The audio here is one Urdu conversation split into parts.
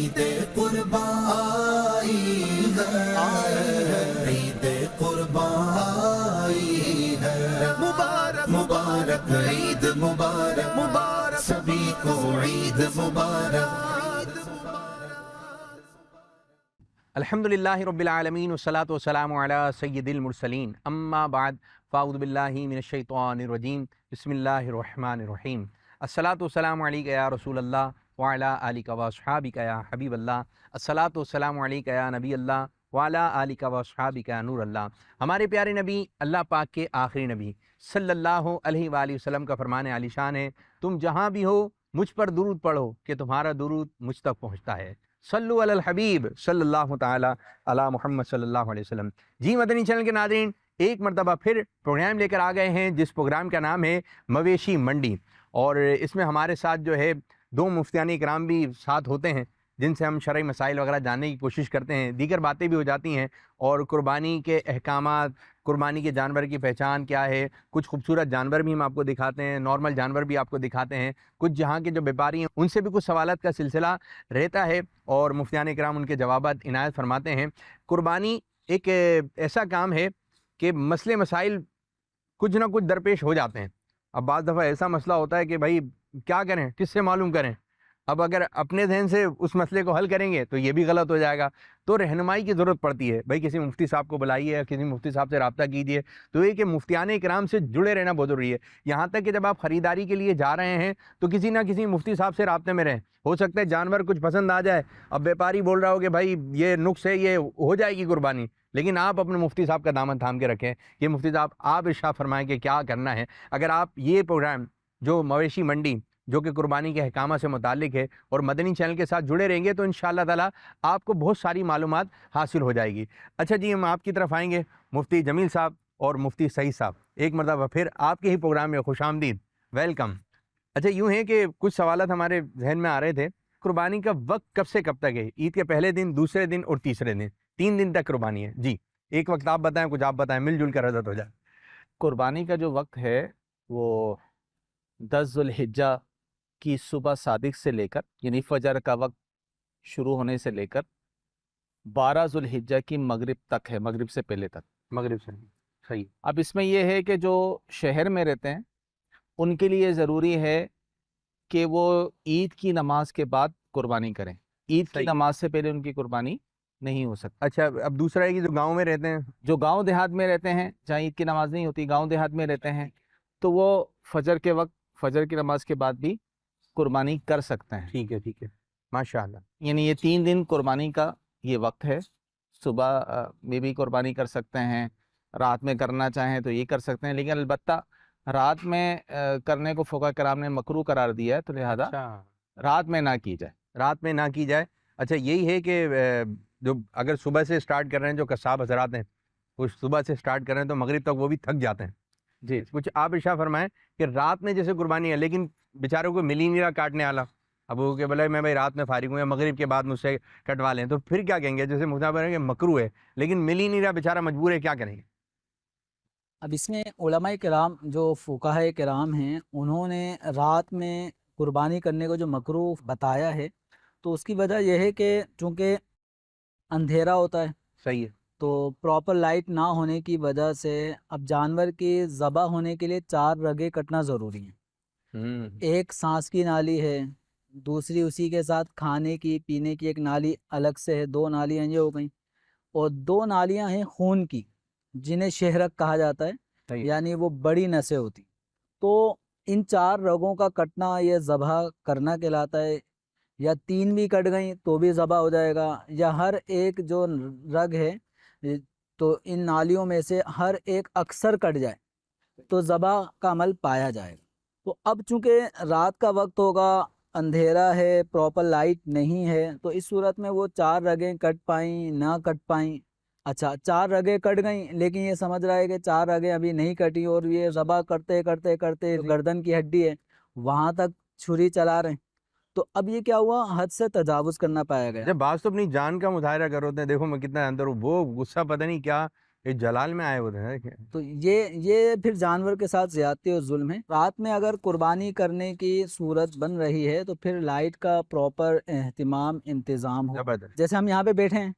عید قربان آئی ہے، عید قربان آئی ہے، مبارک مبارک عید مبارک، مبارک سبھی کو عید مبارک۔ الحمدللہ رب العالمین والصلاة والسلام علی سید المرسلین، اما بعد فاعوذ باللہ من الشیطان الرجیم، بسم اللہ الرحمن الرحیم۔ الصلاۃ والسلام علیک یا رسول اللہ وعلی آلک واصحابک یا حبیب اللہ، الصلاۃ والسلام علیک یا نبی اللہ وعلی آلک واصحابک یا نور اللہ۔ ہمارے پیارے نبی، اللہ پاک کے آخری نبی صلی اللہ علیہ وآلہ وسلم کا فرمان عالی شان ہے، تم جہاں بھی ہو مجھ پر درود پڑھو کہ تمہارا درود مجھ تک پہنچتا ہے۔ صلو علی الحبیب صلی اللہ تعالی علی محمد صلی اللہ علیہ وسلم۔ جی مدنی چینل کے ناظرین، ایک مرتبہ پھر پروگرام لے کر آ گئے ہیں، جس پروگرام کا نام ہے مویشی منڈی، اور اس میں ہمارے ساتھ جو ہے دو مفتیان اکرام بھی ساتھ ہوتے ہیں، جن سے ہم شرعی مسائل وغیرہ جاننے کی کوشش کرتے ہیں، دیگر باتیں بھی ہو جاتی ہیں، اور قربانی کے احکامات، قربانی کے جانور کی پہچان کیا ہے، کچھ خوبصورت جانور بھی ہم آپ کو دکھاتے ہیں، نارمل جانور بھی آپ کو دکھاتے ہیں، کچھ جہاں کے جو بیپاری ہیں ان سے بھی کچھ سوالات کا سلسلہ رہتا ہے، اور مفتیان اکرام ان کے جوابات عنایت فرماتے ہیں۔ قربانی ایک ایسا کام ہے کہ مسئلے مسائل کچھ نہ کچھ درپیش ہو جاتے ہیں۔ اب بعض دفعہ ایسا مسئلہ ہوتا ہے کہ بھائی کیا کریں، کس سے معلوم کریں، اب اگر اپنے ذہن سے اس مسئلے کو حل کریں گے تو یہ بھی غلط ہو جائے گا، تو رہنمائی کی ضرورت پڑتی ہے۔ بھائی کسی مفتی صاحب کو بلائیے یا کسی مفتی صاحب سے رابطہ کیجیے، تو یہ کہ مفتیان اکرام سے جڑے رہنا بہت ضروری ہے۔ یہاں تک کہ جب آپ خریداری کے لیے جا رہے ہیں تو کسی نہ کسی مفتی صاحب سے رابطے میں رہیں، ہو سکتا ہے جانور کچھ پسند آ جائے، اب بیپاری بول رہا ہو کہ بھائی یہ نقص ہے، یہ ہو جائے گی قربانی، لیکن آپ اپنے مفتی صاحب کا دامن تھام کے رکھیں کہ مفتی صاحب آپ ارشاد فرمائیں کہ کیا کرنا ہے۔ اگر آپ یہ پروگرام جو مویشی منڈی جو کہ قربانی کے احکامات سے متعلق ہے اور مدنی چینل کے ساتھ جڑے رہیں گے تو انشاءاللہ تعالی آپ کو بہت ساری معلومات حاصل ہو جائے گی۔ اچھا جی، ہم آپ کی طرف آئیں گے، مفتی جمیل صاحب اور مفتی سعید صاحب، ایک مرتبہ پھر آپ کے ہی پروگرام میں خوش آمدید، ویلکم۔ اچھا یوں ہے کہ کچھ سوالات ہمارے ذہن میں آ رہے تھے، قربانی کا وقت کب سے کب تک ہے؟ عید کے پہلے دن، دوسرے دن اور تیسرے دن، 3 دن تک قربانی ہے جی۔ ایک وقت آپ بتائیں، کچھ آپ بتائیں، مل جل کر حضرت ہو جائے۔ قربانی کا جو وقت ہے وہ 10 ذوالحجہ کی صبح صادق سے لے کر، یعنی فجر کا وقت شروع ہونے سے لے کر 12 ذوالحجہ کی مغرب تک ہے، مغرب سے پہلے تک۔ مغرب سے صحیح۔ اب اس میں یہ ہے کہ جو شہر میں رہتے ہیں ان کے لیے ضروری ہے کہ وہ عید کی نماز کے بعد قربانی کریں، عید کی نماز سے پہلے ان کی قربانی نہیں ہو سکتی۔ اچھا، اب دوسرا ہے کہ جو گاؤں میں رہتے ہیں، جو گاؤں دیہات میں رہتے ہیں جہاں عید کی نماز نہیں ہوتی، گاؤں دیہات میں رہتے ہیں، تو وہ فجر کے وقت، فجر کی نماز کے بعد بھی قربانی کر سکتے ہیں۔ ٹھیک ہے ٹھیک ہے، ماشاءاللہ۔ یعنی یہ 3 دن قربانی کا یہ وقت ہے، صبح میں بھی قربانی کر سکتے ہیں، رات میں کرنا چاہیں تو یہ کر سکتے ہیں، لیکن البتہ رات میں کرنے کو فقہاء کرام نے مکروہ قرار دیا ہے، تو لہذا رات میں نہ کی جائے، رات میں نہ کی جائے۔ اچھا یہی ہے کہ جو اگر صبح سے سٹارٹ کر رہے ہیں، جو قصاب حضرات ہیں وہ صبح سے سٹارٹ کر رہے ہیں تو مغرب تک وہ بھی تھک جاتے ہیں جی۔ کچھ آپ ارشاد فرمائیں کہ رات میں جیسے قربانی ہے لیکن بیچاروں کو مل ہی نہیں رہا کاٹنے والا، اب وہ کہ بولے میں بھائی رات میں فارغ ہوں یا مغرب کے بعد مجھ سے کٹوا لیں، تو پھر کیا کہیں گے؟ جیسے مطابق ہے کہ مکروہ ہے لیکن مل ہی نہیں رہا، بیچارہ مجبور ہے، کیا کریں گے؟ اب اس میں علماء کرام جو فقہاء کرام ہیں انہوں نے رات میں قربانی کرنے کو جو مکروہ بتایا ہے، تو اس کی وجہ یہ ہے کہ چونکہ اندھیرا ہوتا ہے، صحیح ہے، تو پراپر لائٹ نہ ہونے کی وجہ سے اب جانور کی ذبح ہونے کے لیے 4 رگیں کٹنا ضروری ہیں۔ ایک سانس کی نالی ہے، دوسری اسی کے ساتھ کھانے کی پینے کی ایک نالی الگ سے ہے، 2 نالیاں یہ ہو گئیں، اور 2 نالیاں ہیں خون کی جنہیں شہرک کہا جاتا ہے، یعنی وہ بڑی نسیں ہوتی، تو ان 4 رگوں کا کٹنا یہ ذبح کرنا کہلاتا ہے۔ یا 3 بھی کٹ گئیں تو بھی ذبح ہو جائے گا، یا ہر ایک جو رگ ہے تو ان نالیوں میں سے ہر ایک اکثر کٹ جائے تو ذبح کا عمل پایا جائے گا۔ تو اب چونکہ رات کا وقت ہوگا، اندھیرا ہے، پراپر لائٹ نہیں ہے، تو اس صورت میں وہ 4 رگیں کٹ پائیں نہ کٹ پائیں۔ اچھا 4 رگیں کٹ گئیں لیکن یہ سمجھ رہا ہے کہ 4 رگیں ابھی نہیں کٹی، اور یہ ذبح کرتے کرتے کرتے گردن کی ہڈی ہے وہاں تک چھری چلا رہے ہیں، تو اب یہ کیا ہوا؟ حد سے تجاوز کرنا پایا گیا۔ جب بعض تو اپنی جان کا مظاہرہ کر ہوتے ہیں، دیکھو میں کتنا اندر ہوں، وہ غصہ پتہ نہیں کیا یہ جلال میں آئے ہوتے ہیں دیکھیں۔ تو یہ پھر جانور کے ساتھ زیادتی اور ظلم ہے۔ رات میں اگر قربانی کرنے کی صورت بن رہی ہے تو پھر لائٹ کا پراپر اہتمام انتظام ہو۔ زبردست۔ جیسے ہم یہاں پہ بیٹھے ہیں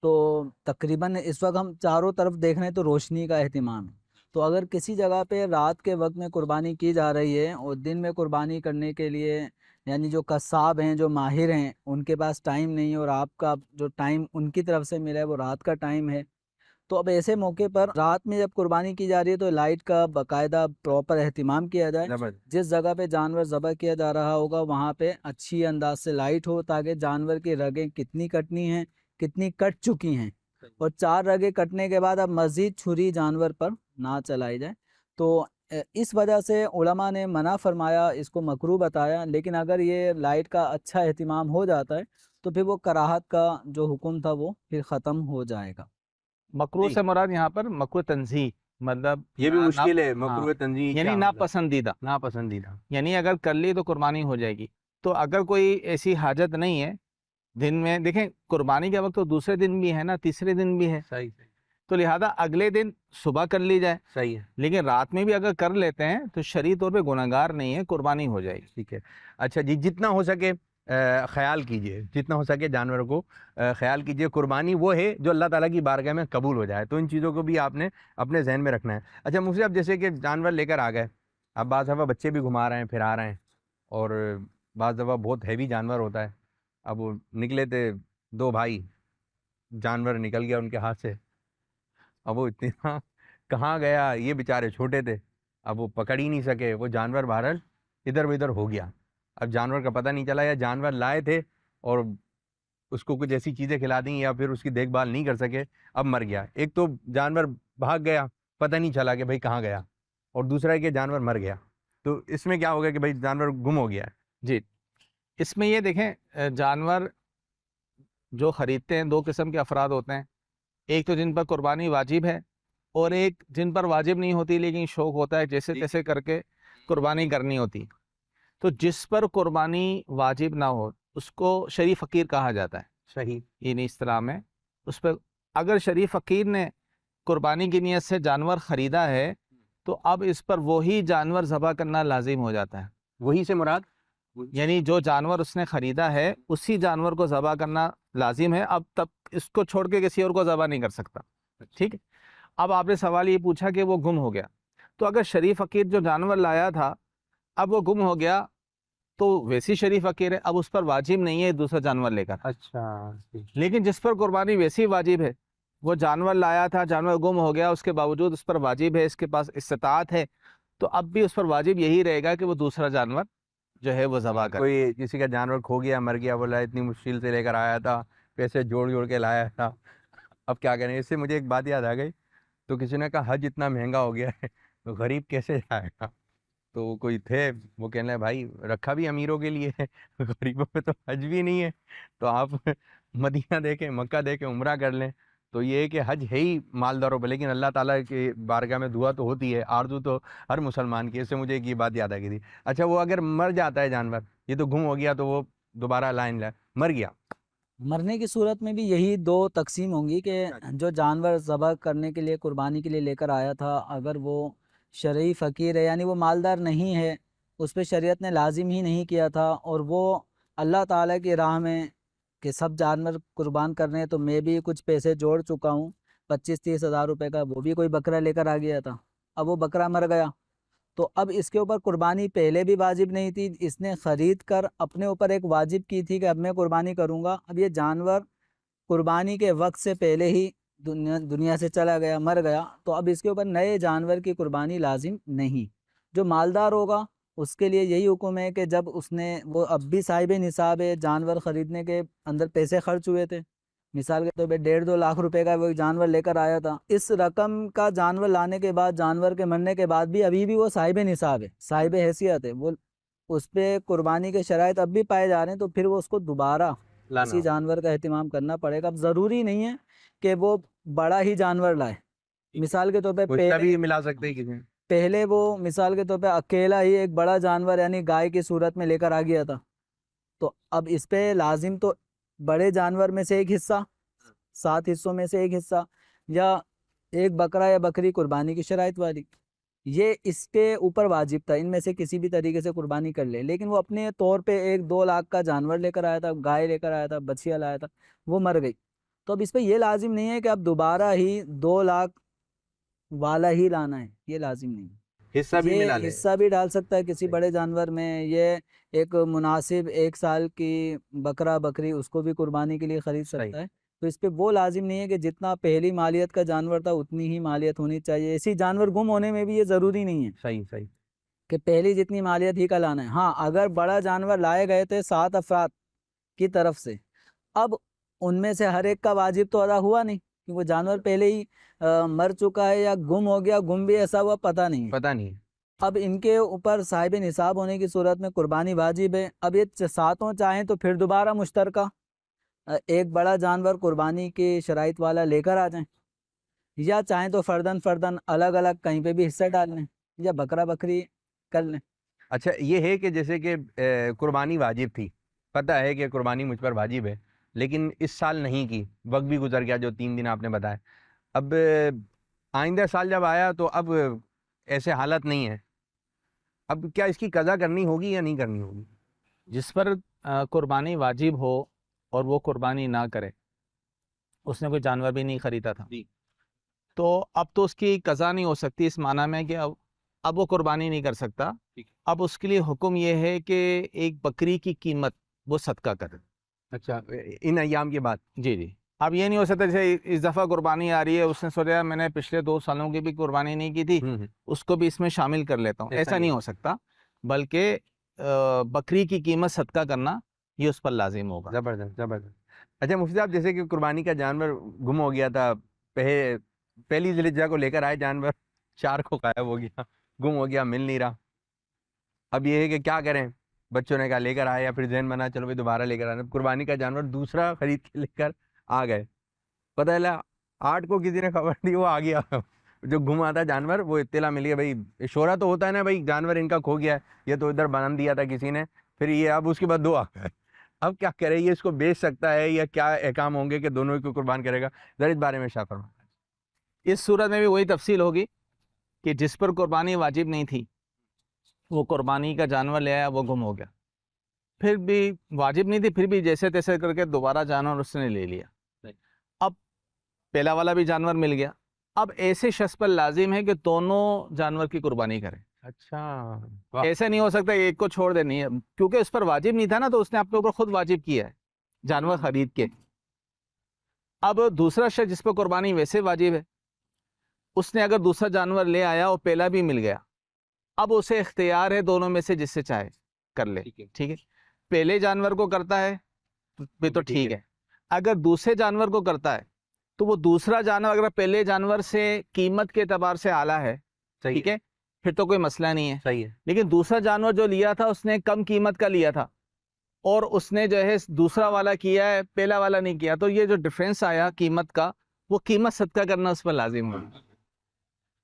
تو تقریباً اس وقت ہم چاروں طرف دیکھ رہے ہیں تو روشنی کا اہتمام ہے۔ تو اگر کسی جگہ پہ رات کے وقت میں قربانی کی جا رہی ہے اور دن میں قربانی کرنے کے لیے یعنی جو قصاب ہیں جو ماہر ہیں ان کے پاس ٹائم نہیں ہے اور آپ کا جو ٹائم ان کی طرف سے ملا ہے وہ رات کا ٹائم ہے، تو اب ایسے موقع پر رات میں جب قربانی کی جا رہی ہے تو لائٹ کا باقاعدہ پراپر اہتمام کیا جائے۔ زبردست۔ جس جگہ پہ جانور ذبح کیا جا رہا ہوگا وہاں پہ اچھی انداز سے لائٹ ہو تاکہ جانور کی رگیں کتنی کٹنی ہیں، کتنی کٹ چکی ہیں، اور 4 رگیں کٹنے کے بعد اب مزید چھری جانور پر نہ چلائی جائے۔ تو اس وجہ سے علماء نے منع فرمایا، اس کو مکروہ بتایا، لیکن اگر یہ لائٹ کا اچھا اہتمام ہو جاتا ہے تو پھر وہ کراہت کا جو حکم تھا وہ پھر ختم ہو جائے گا۔ مکروہ جی۔ سے مراد یہاں پر مکروہ تنزیہ، مطلب یہ بھی نا- مشکل ہے، ہاں، مکروہ تنزیہ یعنی کیا مطلب؟ ناپسندیدہ، ناپسندیدہ۔ یعنی اگر کر لی تو قربانی ہو جائے گی۔ تو اگر کوئی ایسی حاجت نہیں ہے دن میں، دیکھیں قربانی کا وقت تو دوسرے دن بھی ہے نا، تیسرے دن بھی ہے، صحیح تو لہذا اگلے دن صبح کر لی جائے، صحیح ہے، لیکن رات میں بھی اگر کر لیتے ہیں تو شرعی طور پہ گناہگار نہیں ہے، قربانی ہو جائے گی۔ ٹھیک ہے۔ اچھا جی، جتنا ہو سکے خیال کیجئے، جتنا ہو سکے جانور کو خیال کیجئے۔ قربانی وہ ہے جو اللہ تعالیٰ کی بارگاہ میں قبول ہو جائے، تو ان چیزوں کو بھی آپ نے اپنے ذہن میں رکھنا ہے۔ اچھا مجھے اب جیسے کہ جانور لے کر آ گئے، اب بعض دفعہ بچے بھی گھما رہے ہیں، پھر آ رہے ہیں، اور بعض دفعہ بہت ہیوی جانور ہوتا ہے۔ اب وہ نکلے تھے 2 بھائی، جانور نکل گیا ان کے ہاتھ سے، اب وہ اتنا کہاں گیا، یہ بیچارے چھوٹے تھے، اب وہ پکڑ ہی نہیں سکے، وہ جانور بہرحال ادھر ادھر ہو گیا۔ اب جانور کا پتہ نہیں چلا، یا جانور لائے تھے اور اس کو کچھ ایسی چیزیں کھلا دیں یا پھر اس کی دیکھ بھال نہیں کر سکے، اب مر گیا۔ ایک تو جانور بھاگ گیا، پتہ نہیں چلا کہ بھائی کہاں گیا، اور دوسرا ہے کہ جانور مر گیا۔ تو اس میں کیا ہوگا کہ بھائی جانور گم ہو گیا ہے۔ جی، اس میں یہ دیکھیں جانور جو خریدتے ہیں 2 قسم کے افراد ہوتے ہیں، ایک تو جن پر قربانی واجب ہے، اور ایک جن پر واجب نہیں ہوتی لیکن شوق ہوتا ہے جیسے تیسے کر کے قربانی کرنی ہوتی۔ تو جس پر قربانی واجب نہ ہو اس کو شرعی فقیر کہا جاتا ہے، صحیح۔ دین اسلام میں اس پہ اگر شرعی فقیر نے قربانی کی نیت سے جانور خریدا ہے تو اب اس پر وہی جانور ذبح کرنا لازم ہو جاتا ہے، وہی سے مراد یعنی جو جانور اس نے خریدا ہے اسی جانور کو ذبح کرنا لازم ہے، اب تب اس کو چھوڑ کے کسی اور کو ذبح نہیں کر سکتا۔ ٹھیک ہے، اب آپ نے سوال یہ پوچھا کہ وہ گم ہو گیا، تو اگر شرعی فقیر جو جانور لایا تھا اب وہ گم ہو گیا تو ویسی شرعی فقیر ہے، اب اس پر واجب نہیں ہے دوسرا جانور لے کر۔ اچھا، لیکن جس پر قربانی ویسی واجب ہے، وہ جانور لایا تھا، جانور گم ہو گیا، اس کے باوجود اس پر واجب ہے، اس کے پاس استطاعت ہے، تو اب بھی اس پر واجب یہی رہے گا کہ وہ دوسرا جانور جو ہے وہ ذبح کرے۔ کوئی کسی کا جانور کھو گیا، مر گیا، بولا اتنی مشکل سے لے کر آیا تھا، پیسے جوڑ جوڑ کے لایا تھا، اب کیا کریں۔ اس سے مجھے ایک بات یاد آ گئی، تو کسی نے کہا حج اتنا مہنگا ہو گیا ہے تو غریب کیسے جائے گا؟ تو کوئی تھے وہ کہنے لگے بھائی رکھا بھی امیروں کے لیے ہے، غریبوں پہ تو حج بھی نہیں ہے، تو آپ مدینہ دیکھیں، مکہ دیکھیں، عمرہ کر لیں۔ تو یہ ہے کہ حج ہے ہی مالداروں پہ، لیکن اللہ تعالیٰ کی بارگاہ میں دعا تو ہوتی ہے، آرزو تو ہر مسلمان کی۔ اس سے مجھے ایک یہ بات یاد آ گئی تھی۔ اچھا وہ اگر مر جاتا ہے جانور، یہ تو گم ہو گیا تو وہ دوبارہ لائن لائے مر گیا، مرنے کی صورت میں بھی یہی 2 تقسیم ہوں گی کہ جو جانور ذبح کرنے کے لیے قربانی کے لیے لے کر آیا تھا اگر وہ شرعی فقیر ہے یعنی وہ مالدار نہیں ہے، اس پہ شریعت نے لازم ہی نہیں کیا تھا، اور وہ اللہ تعالیٰ کی راہ میں کہ سب جانور قربان کر رہے ہیں تو میں بھی کچھ پیسے جوڑ چکا ہوں 25-30 ہزار روپے کا، وہ بھی کوئی بکرا لے کر آ گیا تھا، اب وہ بکرا مر گیا، تو اب اس کے اوپر قربانی پہلے بھی واجب نہیں تھی، اس نے خرید کر اپنے اوپر ایک واجب کی تھی کہ اب میں قربانی کروں گا، اب یہ جانور قربانی کے وقت سے پہلے ہی دنیا سے چلا گیا، مر گیا، تو اب اس کے اوپر نئے جانور کی قربانی لازم نہیں۔ جو مالدار ہوگا اس کے لیے یہی حکم ہے کہ جب اس نے وہ اب بھی صاحب نصاب ہے، جانور خریدنے کے اندر پیسے خرچ ہوئے تھے، مثال کے طور پہ 1.5-2 لاکھ روپے کا وہ جانور لے کر آیا تھا، اس رقم کا جانور لانے کے بعد، جانور کے مرنے کے بعد بھی ابھی بھی وہ صاحب نصاب ہے، صاحب حیثیت ہے، وہ اس پہ قربانی کے شرائط اب بھی پائے جا رہے ہیں، تو پھر وہ اس کو دوبارہ اسی جانور کا اہتمام کرنا پڑے گا۔ اب ضروری نہیں ہے کہ وہ بڑا ہی جانور لائے، مثال کے طور پہ بھی ملا سکتے ہیں کسی پہلے وہ مثال کے طور پہ اکیلا ہی ایک بڑا جانور یعنی گائے کی صورت میں لے کر آ گیا تھا، تو اب اس پہ لازم تو بڑے جانور میں سے ایک حصہ، 7 حصوں میں سے ایک حصہ، یا ایک بکرا یا بکری قربانی کی شرائط والی، یہ اس کے اوپر واجب تھا، ان میں سے کسی بھی طریقے سے قربانی کر لے، لیکن وہ اپنے طور پہ 1-2 لاکھ کا جانور لے کر آیا تھا، گائے لے کر آیا تھا، بچھیا لایا تھا، وہ مر گئی، تو اب اس پہ یہ لازم نہیں ہے کہ اب دوبارہ ہی 2 لاکھ والا ہی لانا ہے، یہ لازم نہیں ہے، حصہ بھی یہ ملا لے. حصہ بھی ڈال سکتا ہے کسی بڑے جانور میں، یہ ایک مناسب 1 سال کی بکرا بکری اس کو بھی قربانی کے لیے خرید سکتا ہے، تو اس پہ وہ لازم نہیں ہے کہ جتنا پہلی مالیت کا جانور تھا اتنی ہی مالیت ہونی چاہیے، اسی جانور گم ہونے میں بھی یہ ضروری نہیں ہے صحیح صحیح. کہ پہلی جتنی مالیت ہی کا لانا ہے، ہاں اگر بڑا جانور لائے گئے تھے 7 افراد کی طرف سے، اب ان میں سے ہر ایک کا واجب تو ادا ہوا نہیں کہ وہ جانور پہلے ہی مر چکا ہے یا گم ہو گیا، گم بھی ایسا ہوا پتہ نہیں ہے، پتہ نہیں ہے. اب ان کے اوپر صاحب نصاب ہونے کی صورت میں قربانی واجب ہے، اب یہ ساتوں چاہیں تو پھر دوبارہ مشترکہ ایک بڑا جانور قربانی کی شرائط والا لے کر آ جائیں، یا چاہیں تو فردن فردن الگ الگ کہیں پہ بھی حصہ ڈال لیں یا بکرا بکری کر لیں. اچھا یہ ہے کہ جیسے کہ قربانی واجب تھی، پتہ ہے کہ قربانی مجھ پر واجب ہے، لیکن اس سال نہیں کی، وقت بھی گزر گیا جو 3 دن آپ نے بتایا، اب آئندہ سال جب آیا تو اب ایسے حالت نہیں ہے، اب کیا اس کی قضا کرنی ہوگی یا نہیں کرنی ہوگی؟ جس پر قربانی واجب ہو اور وہ قربانی نہ کرے، اس نے کوئی جانور بھی نہیں خریدا تھا، تو اب تو اس کی قضا نہیں ہو سکتی، اس معنی میں کہ اب وہ قربانی نہیں کر سکتا، اب اس کے لیے حکم یہ ہے کہ ایک بکری کی قیمت وہ صدقہ کرے. اچھا ان ایام کے بعد. جی جی. اب یہ نہیں ہو سکتا جیسے اس دفعہ قربانی آ رہی ہے، اس نے سوچا میں نے پچھلے 2 سالوں کی بھی قربانی نہیں کی تھی، اس کو بھی اس میں شامل کر لیتا ہوں، ایسا نہیں ہو سکتا، بلکہ بکری کی قیمت صدقہ کرنا یہ اس پر لازم ہوگا. زبردست زبردست. اچھا مفتی صاحب، جیسے کہ قربانی کا جانور گم ہو گیا تھا، پہلی ذی الحجہ کو لے کر آئے جانور، 4 کو غائب ہو گیا، گم ہو گیا، مل نہیں رہا، اب یہ ہے کہ کیا کریں؟ بچوں نے کہا لے کر آئے، یا پھر ذہن بنا چلو بھائی دوبارہ لے کر آنا، قربانی کا جانور دوسرا خرید کے لے کر آ گئے، پتہ چلا 8 کو کسی نے خبر دی، وہ آ گیا جو گم آتا جانور، وہ اطلاع ملی ہے، بھائی شورا تو ہوتا ہے نا، بھائی جانور ان کا کھو گیا ہے، یہ تو ادھر باندھ دیا تھا کسی نے، پھر یہ اب اس کے بعد 2 آ گئے، اب کیا کرے؟ یہ اس کو بیچ سکتا ہے یا کیا احکام ہوں گے کہ دونوں کو قربان کرے گا؟ ذرا اس بارے میں شاہ فرمائیں. اس صورت میں بھی وہی تفصیل ہوگی کہ جس پر قربانی واجب نہیں تھی وہ قربانی کا جانور لے آیا، وہ گم ہو گیا، پھر بھی واجب نہیں تھی، پھر بھی جیسے تیسے کر کے دوبارہ جانور اس نے لے لیا، اب پہلا والا بھی جانور مل گیا، اب ایسے شخص پر لازم ہے کہ دونوں جانور کی قربانی کرے. اچھا ایسا نہیں ہو سکتا ایک کو چھوڑ دے، نہیں ہے، کیونکہ اس پر واجب نہیں تھا نا، تو اس نے اپنے اوپر خود واجب کیا ہے جانور خرید کے. اب دوسرا شخص جس پر قربانی ویسے واجب ہے، اس نے اگر دوسرا جانور لے آیا اور پہلا بھی مل گیا، اب اسے اختیار ہے دونوں میں سے جس سے چاہے کر لے، ٹھیک ہے، پہلے جانور کو کرتا ہے تو ٹھیک ہے، اگر دوسرے جانور کو کرتا ہے تو وہ دوسرا جانور اگر پہلے جانور سے قیمت کے اعتبار سے اعلیٰ ہے، ٹھیک ہے، پھر تو کوئی مسئلہ نہیں ہے. صحیح ہے. لیکن دوسرا جانور جو لیا تھا اس نے کم قیمت کا لیا تھا اور اس نے جو ہے دوسرا والا کیا ہے، پہلا والا نہیں کیا، تو یہ جو ڈیفرنس آیا قیمت کا، وہ قیمت صدقہ کرنا اس پر لازم ہوگا.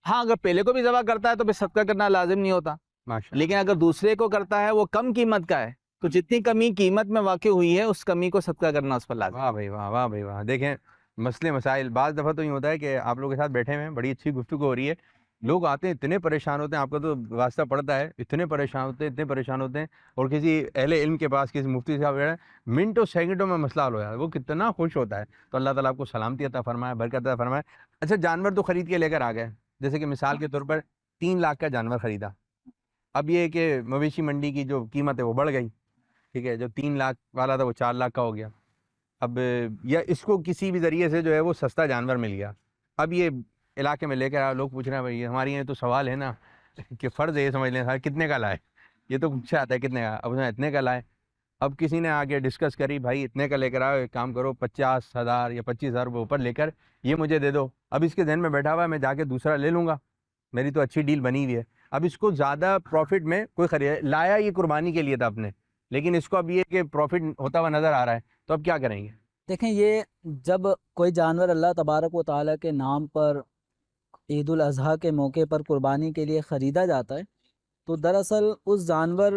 ہاں اگر پہلے کو بھی ذبح کرتا ہے تو پھر صدقہ کرنا لازم نہیں ہوتا، لیکن اگر دوسرے کو کرتا ہے وہ کم قیمت کا ہے تو جتنی کمی قیمت میں واقع ہوئی ہے اس کمی کو صدقہ کرنا اس پر لازم. واہ بھائی واہ، واہ بھائی واہ. دیکھیں مسئلے مسائل، بعض دفعہ تو یہ ہوتا ہے کہ آپ لوگوں کے ساتھ بیٹھے ہوئے ہیں، بڑی اچھی گفتگو ہو رہی ہے، لوگ آتے ہیں اتنے پریشان ہوتے ہیں، آپ کا تو واسطہ پڑتا ہے، اتنے پریشان ہوتے ہیں، اور کسی اہل علم کے پاس، کسی مفتی صاحب جو ہے منٹوں سیکنڈوں میں مسئلہ حل ہو جاتا ہے، وہ کتنا خوش ہوتا ہے. تو اللہ تعالیٰ آپ کو سلامتی عطا فرمائے، برکت عطا فرمائے. اچھا جانور تو خرید کے لے کر آ گئے، جیسے کہ مثال کے طور پر 3 لاکھ کا جانور خریدا، اب یہ کہ مویشی منڈی کی جو قیمت ہے وہ بڑھ گئی، ٹھیک ہے، جو 3 لاکھ والا تھا وہ 4 لاکھ کا ہو گیا، اب یا اس کو کسی بھی ذریعے سے جو ہے وہ سستا جانور مل گیا، اب یہ علاقے میں لے کر آئے، لوگ پوچھ رہے ہیں بھائی ہمارے یہاں تو سوال ہے نا کہ فرض ہے یہ سمجھ لیں کتنے کا لائے، یہ تو پوچھا آتا ہے کتنے کا، اب اتنے کا لائے، اب کسی نے آگے ڈسکس کری بھائی اتنے کا لے کر آؤ، ایک کام کرو 50,000 یا 25,000 روپے اوپر لے کر یہ مجھے دے دو، اب اس کے ذہن میں بیٹھا ہوا ہے میں جا کے دوسرا لے لوں گا، میری تو اچھی ڈیل بنی ہوئی ہے، اب اس کو زیادہ پروفٹ میں کوئی خرید لایا، یہ قربانی کے لیے تھا اپنے، لیکن اس کو اب یہ کہ پروفٹ ہوتا ہوا نظر آ رہا ہے، تو اب کیا کریں گے؟ دیکھیں یہ جب کوئی جانور اللہ تبارک و تعالیٰ کے نام پر عید الاضحیٰ کے موقع پر قربانی کے لیے خریدا جاتا ہے تو دراصل اس جانور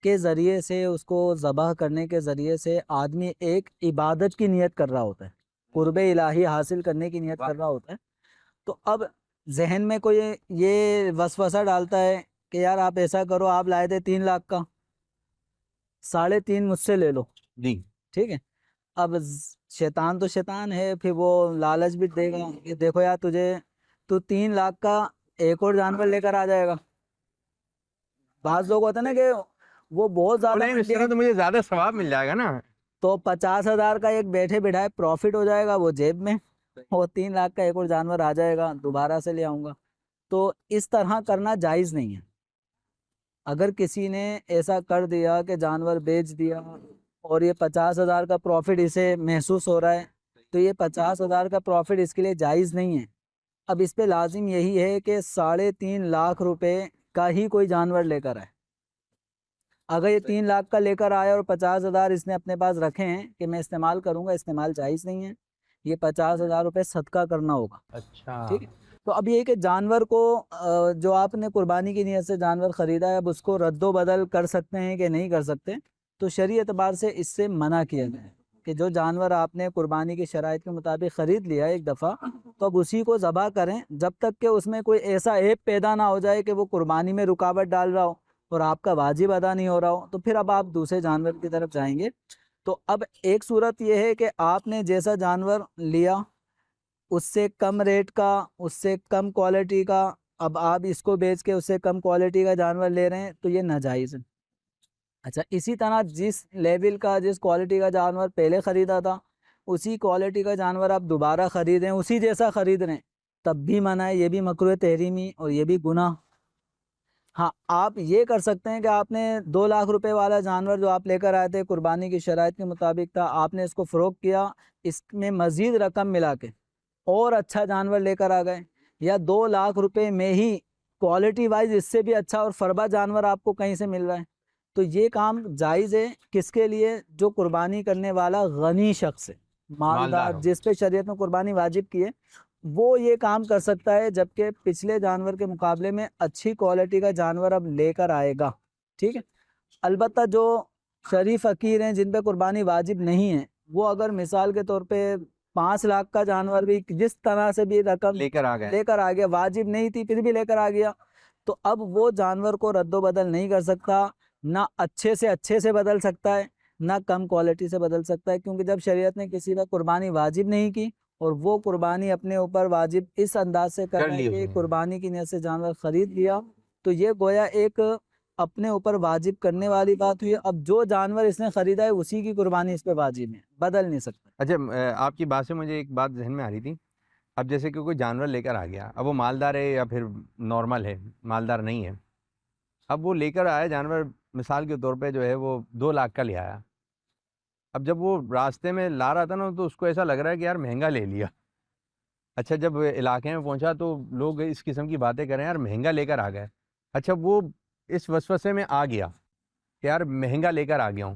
کے ذریعے سے، اس کو ذبح کرنے کے ذریعے سے آدمی ایک عبادت کی نیت کر رہا ہوتا ہے، قرب الہی حاصل کرنے کی نیت کر رہا ہوتا ہے. تو اب ذہن میں کوئی یہ وسوسہ ڈالتا ہے کہ یار آپ ایسا کرو، آپ لائے تھے 3 لاکھ کا، 3.5 مجھ سے لے لو، جی ٹھیک ہے۔ اب شیطان تو شیطان ہے، پھر وہ لالچ بھی دے گا کہ دیکھو یار تو 3 لاکھ کا ایک اور جانور لے کر آ جائے گا۔ بعض لوگ ہوتے ہیں نا کہ وہ بہت زیادہ اس طرح تو مجھے زیادہ ثواب مل جائے گا نا، تو 50,000 کا ایک بیٹھے بٹھائے پروفٹ ہو جائے گا وہ جیب میں، اور 3 لاکھ کا ایک اور جانور آ جائے گا، دوبارہ سے لے آؤں گا۔ تو اس طرح کرنا جائز نہیں ہے۔ اگر کسی نے ایسا کر دیا کہ جانور بیچ دیا اور یہ 50,000 کا پروفٹ اسے محسوس ہو رہا ہے، تو یہ 50,000 کا پروفٹ اس کے لیے جائز نہیں ہے۔ اب اس پہ لازم یہی ہے کہ 3.5 لاکھ روپے کا ہی کوئی جانور لے کر آئے۔ اگر یہ 3 لاکھ کا لے کر آیا اور 50,000 اس نے اپنے پاس رکھے ہیں کہ میں استعمال کروں گا، استعمال جائز نہیں ہے، یہ 50,000 روپے صدقہ کرنا ہوگا۔ اچھا ٹھیک ہے۔ تو اب یہ کہ جانور کو جو آپ نے قربانی کی نیت سے جانور خریدا ہے، اب اس کو رد و بدل کر سکتے ہیں کہ نہیں کر سکتے، تو شرعی اعتبار سے اس سے منع کیا گیا ہے کہ جو جانور آپ نے قربانی کی شرائط کے مطابق خرید لیا ایک دفعہ، تو اب اسی کو ذبح کریں جب تک کہ اس میں کوئی ایسا عیب پیدا نہ ہو جائے کہ وہ قربانی میں رکاوٹ ڈال رہا ہو اور آپ کا واجب ادا نہیں ہو رہا ہو، تو پھر اب آپ دوسرے جانور کی طرف جائیں گے۔ تو اب ایک صورت یہ ہے کہ آپ نے جیسا جانور لیا اس سے کم ریٹ کا، اس سے کم کوالٹی کا، اب آپ اس کو بیچ کے اس سے کم کوالٹی کا جانور لے رہے ہیں، تو یہ ناجائز ہے۔ اچھا، اسی طرح جس لیول کا، جس کوالٹی کا جانور پہلے خریدا تھا، اسی کوالٹی کا جانور آپ دوبارہ خریدیں، اسی جیسا خرید رہے ہیں، تب بھی منع ہے، یہ بھی مکروہ تحریمی اور یہ بھی گناہ۔ ہاں، آپ یہ کر سکتے ہیں کہ آپ نے 2 لاکھ روپے والا جانور جو آپ لے کر آئے تھے قربانی کی شرائط کے مطابق تھا، آپ نے اس کو فروخت کیا، اس میں مزید رقم ملا کے اور اچھا جانور لے کر آ گئے، یا 2 لاکھ روپے میں ہی کوالٹی وائز اس سے بھی اچھا اور فربا جانور آپ کو کہیں سے مل رہا ہے، تو یہ کام جائز ہے۔ کس کے لیے؟ جو قربانی کرنے والا غنی شخص ہے، مالدار، ہو۔ جس پہ شریعت میں قربانی واجب کی ہے، وہ یہ کام کر سکتا ہے، جبکہ پچھلے جانور کے مقابلے میں اچھی کوالٹی کا جانور اب لے کر آئے گا، ٹھیک ہے۔ البتہ جو شریف فقیر ہیں جن پہ قربانی واجب نہیں ہے، وہ اگر مثال کے طور پہ 5 لاکھ کا جانور بھی جس طرح سے بھی رقم لے کر آ گئے، لے کر آ گیا، واجب نہیں تھی پھر بھی لے کر آ گیا، تو اب وہ جانور کو رد و بدل نہیں کر سکتا، نہ اچھے سے بدل سکتا ہے، نہ کم کوالٹی سے بدل سکتا ہے، کیونکہ جب شریعت نے کسی پر قربانی واجب نہیں کی اور وہ قربانی اپنے اوپر واجب اس انداز سے کر رہا ہے کہ قربانی کی نیت سے جانور خرید لیا، تو یہ گویا ایک اپنے اوپر واجب کرنے والی بات ہوئی۔ اب جو جانور اس نے خریدا ہے اسی کی قربانی اس پہ واجب ہے، بدل نہیں سکتا۔ اچھا آپ کی بات سے مجھے ایک بات ذہن میں آ رہی تھی، اب جیسے کہ کوئی جانور لے کر آ گیا، اب وہ مالدار ہے یا پھر نارمل ہے، مالدار نہیں ہے، اب وہ لے کر آیا جانور، مثال کے طور پہ جو ہے وہ 2 لاکھ کا لے آیا، اب جب وہ راستے میں لا رہا تھا نا تو اس کو ایسا لگ رہا ہے کہ یار مہنگا لے لیا۔ اچھا جب علاقے میں پہنچا تو لوگ اس قسم کی باتیں کریں، یار مہنگا لے کر آ گئے۔ اچھا وہ اس وسوسے میں آ گیا کہ یار مہنگا لے کر آ گیا ہوں۔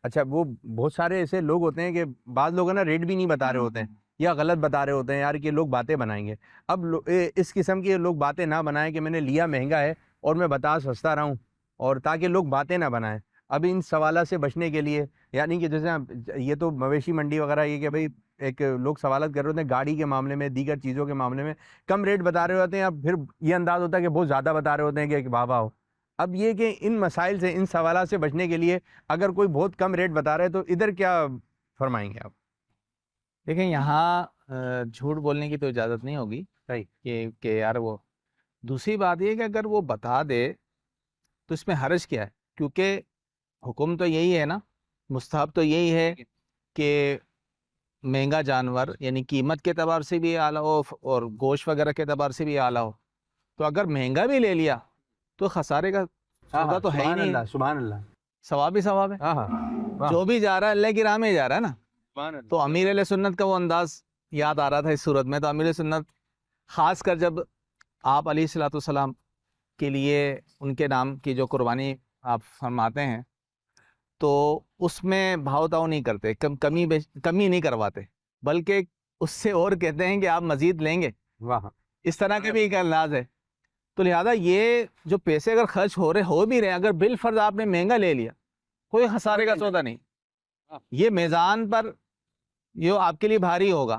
اچھا وہ بہت سارے ایسے لوگ ہوتے ہیں کہ بعض لوگ نا ریٹ بھی نہیں بتا رہے ہوتے ہیں یا غلط بتا رہے ہوتے ہیں، یار کہ لوگ باتیں بنائیں گے۔ اب اس قسم کے لوگ باتیں نہ بنائیں کہ میں نے لیا مہنگا ہے اور میں بتا سستا رہا ہوں، اور تاکہ لوگ باتیں نہ بنائیں۔ اب ان سوالات سے بچنے کے لیے، یعنی کہ جیسے یہ تو مویشی منڈی وغیرہ، یہ کہ بھائی ایک لوگ سوالات کر رہے ہوتے ہیں گاڑی کے معاملے میں، دیگر چیزوں کے معاملے میں کم ریٹ بتا رہے ہوتے ہیں، اب پھر یہ انداز ہوتا ہے کہ بہت زیادہ بتا رہے ہوتے ہیں کہ واہ واہ ہو۔ اب یہ کہ ان مسائل سے، ان سوالات سے بچنے کے لیے اگر کوئی بہت کم ریٹ بتا رہا ہے تو ادھر کیا فرمائیں گے آپ؟ دیکھیں یہاں جھوٹ بولنے کی تو اجازت نہیں ہوگی، صحیح کہ یار وہ، دوسری بات یہ کہ اگر وہ بتا دے تو اس میں حرج کیا ہے، کیونکہ حکم تو یہی ہے نا، مستحب تو یہی ہے کہ مہنگا جانور یعنی قیمت کے اعتبار سے بھی اعلیٰ ہو اور گوشت وغیرہ کے اعتبار سے بھی اعلیٰ ہو، تو اگر مہنگا بھی لے لیا تو خسارے کا سودا تو ہے ہی نہیں، سبحان اللہ، ثواب ہی ثواب ہے، ہاں ہاں، جو بھی جا رہا ہے اللہ کی راہ میں جا رہا ہے نا۔ تو امیر علیہ سنت کا وہ انداز یاد آ رہا تھا اس صورت میں، تو امیر علیہ سنت خاص کر جب آپ علیہ الصلوۃ والسلام کے لیے ان کے نام کی جو قربانی آپ فرماتے ہیں تو اس میں بھاؤ تاؤ نہیں کرتے، کمی نہیں کرواتے، بلکہ اس سے اور کہتے ہیں کہ آپ مزید لیں گے، واہ، اس طرح کے بھی ایک انداز ہے۔ تو لہذا یہ جو پیسے اگر خرچ ہو بھی رہے ہیں، اگر بالفرض آپ نے مہنگا لے لیا، کوئی خسارے کا سودا نہیں، یہ میزان پر یہ آپ کے لیے بھاری ہوگا،